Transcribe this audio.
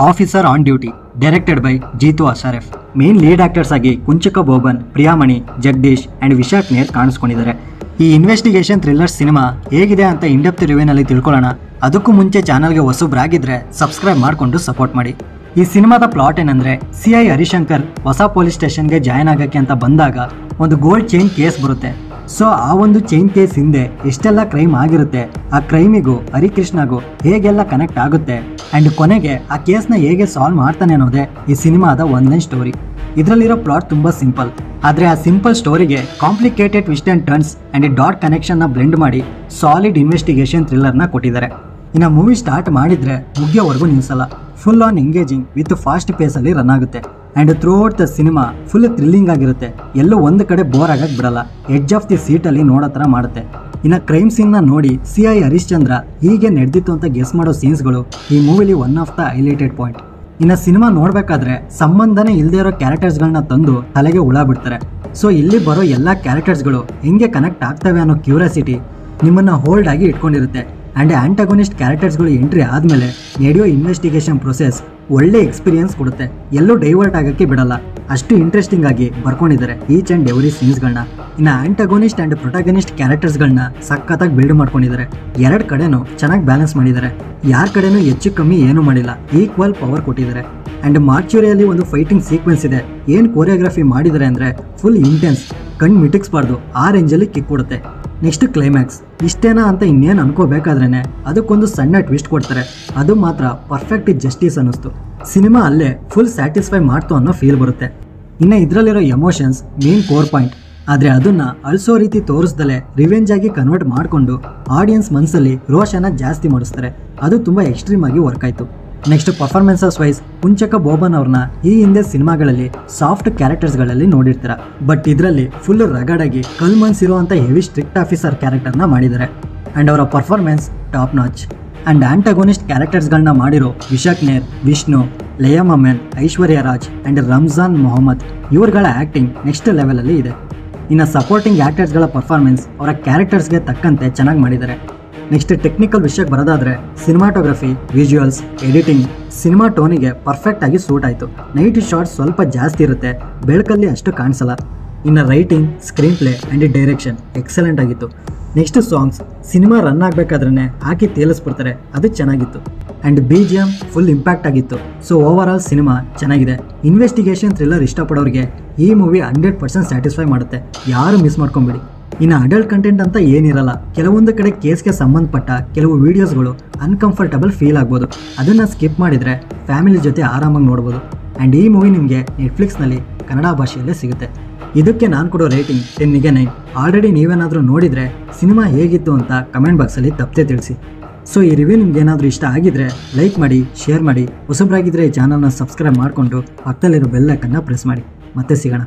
Officer on duty directed by Jeethu Ashraf. Main lead actors ಆಗಿ Kunchacko Boban, Priyamani, Jagadish and Vishak Nair ಕಾಣಿಸ್ಕೊಂಡಿದ್ದಾರೆ. ಈ ಇನ್ವೆಸ್ಟಿಗೇಷನ್ ಥ್ರಿಲ್ಲರ್ ಸಿನಿಮಾ ಹೇಗಿದೆ ಅಂತ ಇಂಡೆಪ್ತ್ ರಿವ್ಯೂನಲ್ಲಿ ತಿಳ್ಕೊಳ್ಳೋಣ. ಅದಕ್ಕೂ ಮುಂಚೆ ಚಾನಲ್ಗೆ ಹೊಸಬ್ರಾಗಿದ್ರೆ ಸಬ್ಸ್ಕ್ರೈಬ್ ಮಾಡಿಕೊಂಡು ಸಪೋರ್ಟ್ ಮಾಡಿ. ಈ ಸಿನಿಮಾದ ಪ್ಲಾಟ್ ಏನಂದ್ರೆ, CI ಹರಿಶಂಕರ್ ಹೊಸ ಪೊಲೀಸ್ ಸ್ಟೇಷನ್ಗೆ ಜಾಯ್ನ್ ಆಗಕ್ಕೆ ಅಂತ ಬಂದಾಗ ಒಂದು ಗೋಲ್ಡ್ ಚೈನ್ ಕೇಸ್ ಬರುತ್ತೆ. ಸೊ ಆ ಒಂದು ಚೈನ್ ಕೇಸ್ ಹಿಂದೆ ಎಷ್ಟೆಲ್ಲ ಕ್ರೈಮ್ ಆಗಿರುತ್ತೆ, ಆ ಕ್ರೈಮಿಗೂ ಹರಿಕೃಷ್ಣಗೂ ಹೇಗೆಲ್ಲ ಕನೆಕ್ಟ್ ಆಗುತ್ತೆ ಅಂಡ್ ಕೊನೆಗೆ ಆ ಕೇಸ್ನ ಹೇಗೆ ಸಾಲ್ವ್ ಮಾಡ್ತಾನೆ ಅನ್ನೋದೇ ಈ ಸಿನಿಮಾದ ಒನ್ಲೈನ್ ಸ್ಟೋರಿ. ಇದರಲ್ಲಿರೋ ಪ್ಲಾಟ್ ತುಂಬಾ ಸಿಂಪಲ್, ಆದರೆ ಆ ಸಿಂಪಲ್ ಸ್ಟೋರಿಗೆ complicated twist and turns and dot ಕನೆಕ್ಷನ್ನ ಬ್ಲೆಂಡ್ ಮಾಡಿ ಸಾಲಿಡ್ ಇನ್ವೆಸ್ಟಿಗೇಷನ್ ಥ್ರಿಲ್ಲರ್ನ ಕೊಟ್ಟಿದ್ದಾರೆ. ಇನ್ನು ಮೂವಿ ಸ್ಟಾರ್ಟ್ ಮಾಡಿದ್ರೆ ಮುಗಿಯೋವರೆಗೂ ನಿಲ್ಲಿಸಲ್ಲ. Full on engaging with fast ಪೇಸಲ್ಲಿ ರನ್ ಆಗುತ್ತೆ and throughout the cinema full thrilling ಆಗಿರುತ್ತೆ. ಎಲ್ಲೂ ಒಂದು ಕಡೆ ಬೋರ್ ಆಗಕ್ಕೆ ಬಿಡಲ್ಲ, ಎಡ್ಜ್ ಆಫ್ ದಿ ಸೀಟಲ್ಲಿ ನೋಡೋ ಥರ ಮಾಡುತ್ತೆ. ಇನ್ನು ಕ್ರೈಮ್ ಸೀನ್ನ ನೋಡಿ CI ಹರಿಶ್ಚಂದ್ರ ಹೀಗೆ ನಡೆದಿತ್ತು ಅಂತ ಗೆಸ್ ಮಾಡೋ ಸೀನ್ಸ್ಗಳು ಈ ಮೂವಿಲಿ one of the highlighted point. ಇನ್ನು ಸಿನಿಮಾ ನೋಡಬೇಕಾದ್ರೆ ಸಂಬಂಧನೇ ಇಲ್ಲದೆ ಇರೋ ಕ್ಯಾರೆಕ್ಟರ್ಸ್ಗಳನ್ನ ತಂದು ತಲೆಗೆ ಹುಳ ಬಿಡ್ತಾರೆ. ಸೊ ಇಲ್ಲಿ ಬರೋ ಎಲ್ಲ ಕ್ಯಾರೆಕ್ಟರ್ಸ್ಗಳು ಹೆಂಗೆ ಕನೆಕ್ಟ್ ಆಗ್ತವೆ ಅನ್ನೋ ಕ್ಯೂರಿಯಾಸಿಟಿ ನಿಮ್ಮನ್ನು ಹೋಲ್ಡ್ ಆಗಿ ಇಟ್ಕೊಂಡಿರುತ್ತೆ. ಆ್ಯಂಡ್ ಆ್ಯಂಟಗೋನಿಸ್ಟ್ ಕ್ಯಾರೆಕ್ಟರ್ಸ್ಗಳು ಎಂಟ್ರಿ ಆದಮೇಲೆ ನಡೆಯೋ ಇನ್ವೆಸ್ಟಿಗೇಷನ್ ಪ್ರೊಸೆಸ್ ಒಳ್ಳೆ ಎಕ್ಸ್ಪೀರಿಯನ್ಸ್ ಕೊಡುತ್ತೆ. ಎಲ್ಲೂ ಡೈವರ್ಟ್ ಆಗೋಕ್ಕೆ ಬಿಡಲ್ಲ, ಅಷ್ಟು ಇಂಟ್ರೆಸ್ಟಿಂಗ್ ಆಗಿ ಬರ್ಕೊಂಡಿದ್ದಾರೆ ಈಚ್ ಆ್ಯಂಡ್ ಎವ್ರಿ ಸೀನ್ಸ್ಗಳನ್ನ. ಇನ್ನು ಆ್ಯಂಟಗೋನಿಸ್ಟ್ ಆ್ಯಂಡ್ ಪ್ರೊಟಾಗನಿಸ್ಟ್ ಕ್ಯಾರೆಕ್ಟರ್ಸ್ಗಳನ್ನ ಸಖತ್ತಾಗಿ ಬಿಲ್ಡ್ ಮಾಡ್ಕೊಂಡಿದ್ದಾರೆ. ಎರಡು ಕಡೆನೂ ಚೆನ್ನಾಗಿ ಬ್ಯಾಲೆನ್ಸ್ ಮಾಡಿದ್ದಾರೆ, ಯಾರ ಕಡೆನೂ ಹೆಚ್ಚು ಕಮ್ಮಿ ಏನೂ ಮಾಡಿಲ್ಲ, ಈಕ್ವಲ್ ಪವರ್ ಕೊಟ್ಟಿದ್ದಾರೆ. ಆ್ಯಂಡ್ ಮಾರ್ಚುರಿಯಲ್ಲಿ ಒಂದು ಫೈಟಿಂಗ್ ಸೀಕ್ವೆನ್ಸ್ ಇದೆ, ಏನು ಕೋರಿಯೋಗ್ರಫಿ ಮಾಡಿದ್ದಾರೆ ಅಂದರೆ ಫುಲ್ ಇಂಟೆನ್ಸ್, ಕಣ್ಣು ಮಿಟಿಕ್ಸ್ಬಾರ್ದು ಆ ರೇಂಜಲ್ಲಿ ಕಿಕ್ ಕೊಡುತ್ತೆ. ನೆಕ್ಸ್ಟ್ ಕ್ಲೈಮ್ಯಾಕ್ಸ್ ಇಷ್ಟೇನಾ ಅಂತ ಇನ್ನೇನು ಅನ್ಕೋಬೇಕಾದ್ರೇ ಅದಕ್ಕೊಂದು ಸಣ್ಣ ಟ್ವಿಸ್ಟ್ ಕೊಡ್ತಾರೆ, ಅದು ಮಾತ್ರ ಪರ್ಫೆಕ್ಟ್ ಜಸ್ಟಿಸ್ ಅನ್ನಿಸ್ತು. ಸಿನಿಮಾ ಅಲ್ಲೇ ಫುಲ್ ಸ್ಯಾಟಿಸ್ಫೈ ಮಾಡ್ತು ಅನ್ನೋ ಫೀಲ್ ಬರುತ್ತೆ. ಇನ್ನು ಇದರಲ್ಲಿರೋ ಎಮೋಷನ್ಸ್ ಮೇನ್ ಕೋರ್ ಪಾಯಿಂಟ್, ಆದರೆ ಅದನ್ನು ಅಳಿಸೋ ರೀತಿ ತೋರಿಸ್ದಲೇ ರಿವೆಂಜ್ ಆಗಿ ಕನ್ವರ್ಟ್ ಮಾಡಿಕೊಂಡು ಆಡಿಯನ್ಸ್ ಮನಸ್ಸಲ್ಲಿ ರೋಷನ ಜಾಸ್ತಿ ಮಾಡಿಸ್ತಾರೆ. ಅದು ತುಂಬ ಎಕ್ಸ್ಟ್ರೀಮ್ ಆಗಿ ವರ್ಕ್ ಆಯಿತು. ನೆಕ್ಸ್ಟ್ ಪರ್ಫಾರ್ಮೆನ್ಸಸ್ ವೈಸ್ ಕುಂಚಕ ಬೋಬನ್ ಅವ್ರನ್ನ ಈ ಹಿಂದೆ ಸಿನಿಮಾಗಳಲ್ಲಿ ಸಾಫ್ಟ್ ಕ್ಯಾರೆಕ್ಟರ್ಸ್ಗಳಲ್ಲಿ ನೋಡಿರ್ತೀರ, ಬಟ್ ಇದರಲ್ಲಿ ಫುಲ್ ರಗಡಾಗಿ ಕಲ್ ಮನ್ಸಿರುವಂಥ ಹೆವಿ ಸ್ಟ್ರಿಕ್ಟ್ ಆಫೀಸರ್ ಕ್ಯಾರೆಕ್ಟರ್ನ ಮಾಡಿದ್ದಾರೆ. ಆ್ಯಂಡ್ ಅವರ performance top notch. And antagonist ಕ್ಯಾರೆಕ್ಟರ್ಸ್ಗಳನ್ನ ಮಾಡಿರೋ ವಿಶಾಖ್ ನೇರ್, ವಿಷ್ಣು, ಲಯಾ ಮಮೆನ್, ಐಶ್ವರ್ಯ ರಾಜ್ ಆ್ಯಂಡ್ ರಂಜಾನ್ ಮೊಹಮ್ಮದ್ ಇವ್ರಗಳ ಆ್ಯಕ್ಟಿಂಗ್ ನೆಕ್ಸ್ಟ್ ಲೆವೆಲಲ್ಲಿ ಇದೆ. ಇನ್ನು ಸಪೋರ್ಟಿಂಗ್ ಆ್ಯಕ್ಟರ್ಸ್ಗಳ ಪರ್ಫಾರ್ಮೆನ್ಸ್ ಅವರ ಕ್ಯಾರೆಕ್ಟರ್ಸ್ಗೆ ತಕ್ಕಂತೆ ಚೆನ್ನಾಗಿ ಮಾಡಿದ್ದಾರೆ. ನೆಕ್ಸ್ಟ್ ಟೆಕ್ನಿಕಲ್ ವಿಷಯಕ್ಕೆ ಬರೋದಾದರೆ ಸಿನಿಮಾಟೋಗ್ರಫಿ, ವಿಜುವಲ್ಸ್, ಎಡಿಟಿಂಗ್ ಸಿನಿಮಾ ಟೋನಿಗೆ ಪರ್ಫೆಕ್ಟ್ ಆಗಿ ಸೂಟ್ ಆಯಿತು. ನೈಟ್ ಶಾರ್ಟ್ಸ್ ಸ್ವಲ್ಪ ಜಾಸ್ತಿ ಇರುತ್ತೆ, ಬೆಳಕಲ್ಲಿ ಅಷ್ಟು ಕಾಣಿಸಲ್ಲ. ಇನ್ನು writing, screen play and direction excellent ಆಗಿತ್ತು. ನೆಕ್ಸ್ಟ್ ಸಾಂಗ್ಸ್ ಸಿನಿಮಾ ರನ್ ಆಗಬೇಕಾದ್ರೆ ಹಾಕಿ ತೇಲಿಸ್ಬಿಡ್ತಾರೆ, ಅದು ಚೆನ್ನಾಗಿತ್ತು. ಆ್ಯಂಡ್ BGM ಫುಲ್ ಇಂಪ್ಯಾಕ್ಟ್ ಆಗಿತ್ತು. ಸೊ ಓವರ್ ಆಲ್ ಸಿನಿಮಾ ಚೆನ್ನಾಗಿದೆ. ಇನ್ವೆಸ್ಟಿಗೇಷನ್ ಥ್ರಿಲ್ಲರ್ ಇಷ್ಟಪಡೋರಿಗೆ ಈ ಮೂವಿ 100% ಸ್ಯಾಟಿಸ್ಫೈ ಮಾಡುತ್ತೆ, ಯಾರು ಮಿಸ್ ಮಾಡ್ಕೊಂಬಿಡಿ. ಇನ್ನು ಅಡಲ್ಟ್ ಕಂಟೆಂಟ್ ಅಂತ ಏನಿರಲ್ಲ, ಕೆಲವೊಂದು ಕಡೆ ಕೇಸ್ಗೆ ಸಂಬಂಧಪಟ್ಟ ಕೆಲವು ವೀಡಿಯೋಸ್ಗಳು ಅನ್ಕಂಫರ್ಟಬಲ್ ಫೀಲ್ ಆಗ್ಬೋದು, ಅದನ್ನು ಸ್ಕಿಪ್ ಮಾಡಿದರೆ ಫ್ಯಾಮಿಲಿ ಜೊತೆ ಆರಾಮಾಗಿ ನೋಡ್ಬೋದು. ಆ್ಯಂಡ್ ಈ ಮೂವಿ ನಿಮಗೆ ನೆಟ್ಫ್ಲಿಕ್ಸ್ನಲ್ಲಿ ಕನ್ನಡ ಭಾಷೆಯಲ್ಲೇ ಸಿಗುತ್ತೆ. ಇದಕ್ಕೆ ನಾನು ಕೊಡೋ ರೇಟಿಂಗ್ 10ಗೆ 9. ಆಲ್ರೆಡಿ ನೀವೇನಾದರೂ ನೋಡಿದರೆ ಸಿನಿಮಾ ಹೇಗಿತ್ತು ಅಂತ ಕಮೆಂಟ್ ಬಾಕ್ಸಲ್ಲಿ ತಪ್ಪದೆ ತಿಳಿಸಿ. ಸೊ ಈ ರಿವ್ಯೂ ನಿಮ್ಗೆ ಏನಾದರೂ ಇಷ್ಟ ಆಗಿದ್ರೆ ಲೈಕ್ ಮಾಡಿ, ಶೇರ್ ಮಾಡಿ, ಹೊಸಬ್ರಾಗಿದ್ದರೆ ಈ ಚಾನಲ್ನ ಸಬ್ಸ್ಕ್ರೈಬ್ ಮಾಡಿಕೊಂಡು ಪಕ್ಕದಲ್ಲಿರೋ ಬೆಲ್ ಐಕನ್ನ ಪ್ರೆಸ್ ಮಾಡಿ. ಮತ್ತೆ ಸಿಗೋಣ.